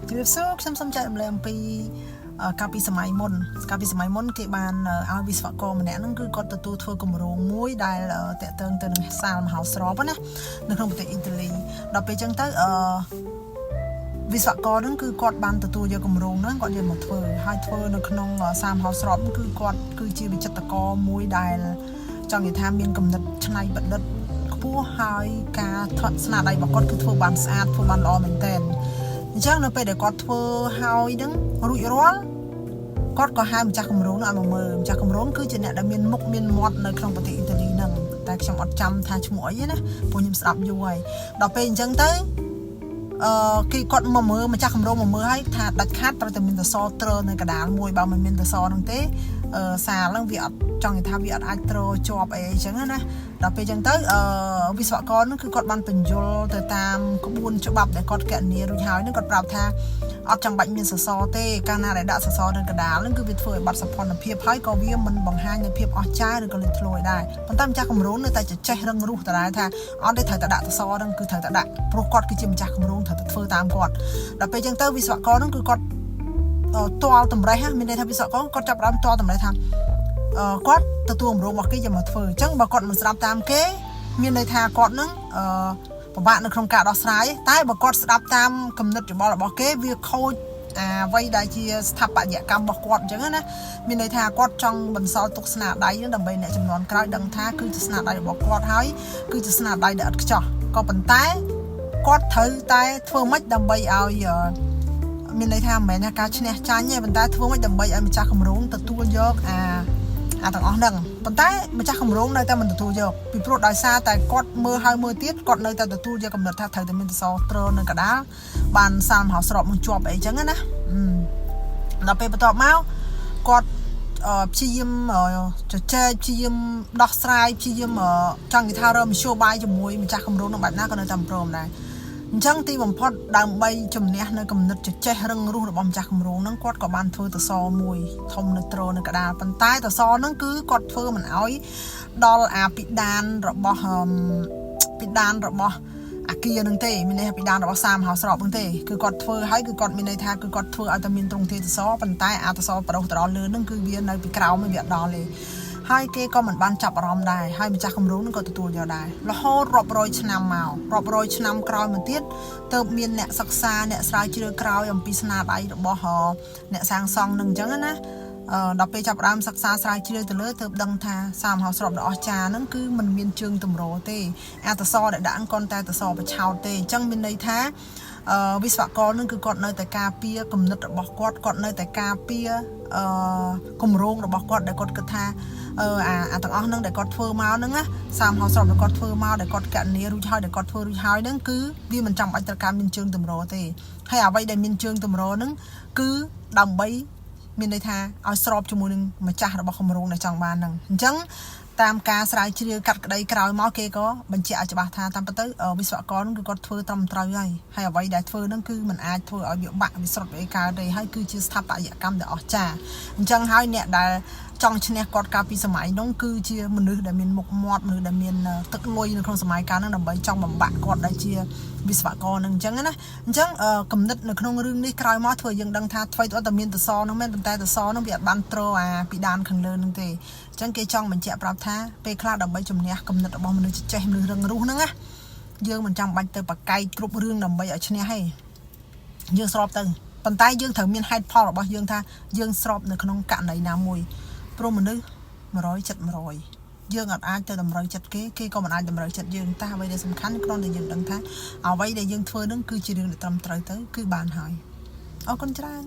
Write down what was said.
ជម្រាបសួរខ្ញុំសូមចែករំលែកអំពីកាលពីសម័យមុនគេបានឲ្យវិស្វករម្នាក់ហ្នឹងគឺគាត់ទទួលធ្វើគម្រោងមួយដែលតេតឹងទៅនឹងសាលមហោស្រពណានៅក្នុងប្រទេសអ៊ីតាលីដល់ពេលអញ្ចឹងទៅវិស្វករហ្នឹងគឺគាត់បានទទួលយកគម្រោងហ្នឹងគាត់យកមកធ្វើហើយធ្វើនៅក្នុងសាលមហោស្រពគឺគាត់គឺជាវិចិត្រករមួយដែលចង់និយាយថាមានគំនិតច្នៃប្រឌិតខ្ពស់ហើយការថត់ស្នាដៃរបស់គាត់គឺធ្វើបានស្អាតធ្វើបានល្អមែនទែនអញ្ចឹងនៅពេលដែលគាត់ធ្វើហើយហ្នឹងរួចរាល់គាត់ក៏ហៅម្ចាស់គម្រោងនោះឲ្យមកមើលម្ចាស់គម្រោងគឺជាអ្នកដែលមានមុខមានមាត់នៅក្នុងប្រទេសអ៊ីតាលីហ្នឹងតែខ្ញុំអត់ចាំថាឈ្មោះអីណាព្រោះខ្ញុំស្ដាប់យូរហើយដល់ពេលអញ្ចឹងទៅគេគាត់មកមើលម្ចាស់គម្រោងមកមើលឲ្យថាដាច់ខាតត្រូវតែមានសសរទ្រនៅកណ្ដាលមួយបើមិនមានសសរហ្នឹងទេសាលហ្នឹងវាអត់ចង់និយាយថាវាអត់អាចទ្រជាប់អីចឹងណាដល់ពេលអញ្ចឹងទៅវិស្វករហ្នឹងគឺគាត់បានបញ្យល់ទៅតាមក្បួនច្បាប់ដែលគាត់កណនារួចហើយហ្នឹងគាត់ប្រាប់ថាអត់ចាំបាច់មានសសរទេកាលណាដែលដាក់សសរនៅកណ្ដាលហ្នឹងគឺវាធ្វើឲ្យបាត់សោភ័ណភាពហើយក៏វាមិនបង្ហាញនូវភាពអស្ចារ្យឬក៏លេចធ្លោដែរប៉ុន្តែម្ចាស់គម្រោងនៅតែចេះរឹងរូសដដែលថាអត់ទេត្រូវតែដាក់សសរហ្នឹងគឺត្រូវតែដាក់ព្រោះគាត់គឺជាម្ចាស់គម្រោងត្រូវតែធ្វើតាមគាត់ដល់ពេលអញ្ចឹងទៅវិស្វករហ្នឹងគឺគាត់ទាល់តម្រេះមានន័យថាវិស្វករគាត់ចាប់ផ្ដើមទាល់តម្រេះថាគាត់ទទួលគម្រោងរបស់គេយកមកធ្វើអញ្ចឹងបើគាត់មិនស្ដាប់តាមគេមានន័យថាគាត់នឹងពិបាកនៅក្នុងការដោះស្រាយតែបើគាត់ស្ដាប់តាមគំនិតយោបល់របស់គេវាខូចអ្វីដែលជាស្ថាបត្យកម្មរបស់គាត់អញ្ចឹងណាមានន័យថាគាត់ចង់បន្សល់ទុកស្នាដៃដើម្បីអ្នកចំនួនក្រោយដឹងថាគឺជាស្នាដៃរបស់គាត់ហើយគឺជាស្នាដៃដែលអត់ខ្ចោះក៏ប៉ុន្តែគាត់ត្រូវតែធ្វើម៉េចដើម្បីឲ្យមានន័យថាមិនមែនថាការឈ្នះចាញ់ទេប៉ុន្តែធ្វើម៉េចដើម្បីឲ្យម្ចាស់គម្រោងទទួលយកអាទាំងអស់ហ្នឹងប៉ុន្តែម្ចាស់គម្រោងនៅតែមិនទទួលយកពីព្រោះដោយសារតែគាត់មើលហើយមើលទៀតគាត់នៅតែទទួលយកកំណត់ថាត្រូវតែមានសសរទ្រនៅកណ្ដាលបានសាលមហោស្រពនឹងជាប់អីចឹងណាដល់ពេលបន្ទាប់មកគាត់ព្យាយាមជជែកព្យាយាមដោះស្រាយព្យាយាមចង់និយាយថារកមធ្យោបាយជាមួយម្ចាស់គម្រោងនឹងបែបណាក៏នៅតែមិនព្រមដែរអញ្ចឹងទីបំផុតដើម្បីជំនះនៅគំនិតចចេះរឹងរូសរបស់ម្ចាស់គម្រោងហ្នឹងគាត់ក៏បានធ្វើតសមួយធំនៅទ្រនៅកដាលប៉ុន្តែតសហ្នឹងគឺគាត់ធ្វើមិនអោយដល់ពិដានរបស់អាគារហ្នឹងទេមានន័យថាពិដានរបស់សាលមហោស្រពហ្នឹងទេគឺគាត់ធ្វើហើយគឺគាត់មានន័យថាគឺគាត់ធ្វើឲ្យតែមានទ្រង់ទ្រាយតសប៉ុន្តែអាតសប្រុសទៅដល់លើហ្នឹងគឺវានៅពីក្រោមវាអត់ដល់ទេហើយគេក៏មិនបានចាប់អារម្មណ៍ដែរហើយម្ចាស់គម្រោងនឹងក៏ទទួលយកដែររហូតរាប់រយឆ្នាំក្រោយមកទៀតទើបមានអ្នកសិក្សាអ្នកស្រាវជ្រាវក្រោយអំពីស្នាដៃរបស់អ្នកសាងសង់នឹងអញ្ចឹងណាដល់ពេលចាប់ផ្ដើមសិក្សាស្រាវជ្រាវទៅលើទើបដឹងថាសាលមហោស្រពដ៏អស្ចារ្យហ្នឹងគឺมันមានជើងតម្រទេអាតសដែលដាក់គាត់តែតសបឆោតទេអញ្ចឹងមានន័យថាវិស្វករនឹងគឺគាត់នៅតែការពារគំនិតរបស់គាត់នៅតែការពារគម្រោងរបស់គាត់ដែលគាត់គិតថាអាទាំងអស់ហ្នឹងដែលគាត់ធ្វើមកហ្នឹងណាសាលមហោស្រពដែលគាត់ធ្វើមកដែលគាត់កណនារួចហើយដែលគាត់ធ្វើរួចហើយហ្នឹងគឺវាមិនចាំបាច់ត្រូវការមានជើងតម្រទេហើយអ្វីដែលមានជើងតម្រហ្នឹងគឺដើម្បីមានន័យថាឲ្យស្របជាមួយនឹងម្ចាស់របស់គម្រោងដែលចង់បានហ្នឹងអញ្ចឹងតាមការស្រាវជ្រាវកាត់ក្តីក្រោយមកគេក៏បញ្ជាក់ឲ្យច្បាស់ថាតាមពិតទៅវិស្វករហ្នឹងគឺគាត់ធ្វើត្រឹមត្រូវហើយអ្វីដែលធ្វើហ្នឹងគឺมันអាចធ្វើឲ្យវាបាក់វាស្រុតវាកើតទេហើយគឺជាស្ថាបត្យកម្មដែលអស្ចារ្យអញ្ចឹងហើយអ្នកដែលចង់ឈ្នះគាត់កាលពីសម័យនោះគឺជាមនុស្សដែលមានមុខមាត់មនុស្សដែលមានទឹកលុយនៅក្នុងសម័យកាលហ្នឹងដើម្បីចង់បំបាក់គាត់ដែលជាវិស្វករហ្នឹងអញ្ចឹងណាអញ្ចឹងគំនិតនៅក្នុងរឿងនេះក្រោយមកធ្វើយើងដឹងថាអ្វីទៅតែមានតសហ្នឹងមែនប៉ុន្តែតសហ្នឹងវាអត់បានទ្រពីដានខាងលើហ្នឹងទេអញ្ចឹងគេចង់បញ្ជាក់ប្រាប់ថាពេលខ្លះដើម្បីជំនះគំនិតរបស់មនុស្សចេះមនុស្សរឹងរូសហ្នឹងណាយើងមិនចាំបាច់ទៅប្រកែកគ្រប់រឿងដើម្បីឲ្យឈ្នះទេយើងស្របទៅប៉ុន្តែយើងត្រូវមានហេតុផលរបស់យើងថាយើងស្របនៅក្នុងករណីណាមួយព្រោះមនុស្ស100 ចិត្ត 100យើងអត់អាចទៅតម្រូវចិត្តគេក៏មិនអាចតម្រូវចិត្តយើងតែអ្វីដែលសំខាន់គ្រាន់តែយើងដឹងថាអ្វីដែលយើងធ្វើនឹងគឺជារឿងដែលត្រឹមត្រូវទៅគឺបានហើយអរគុណច្រើន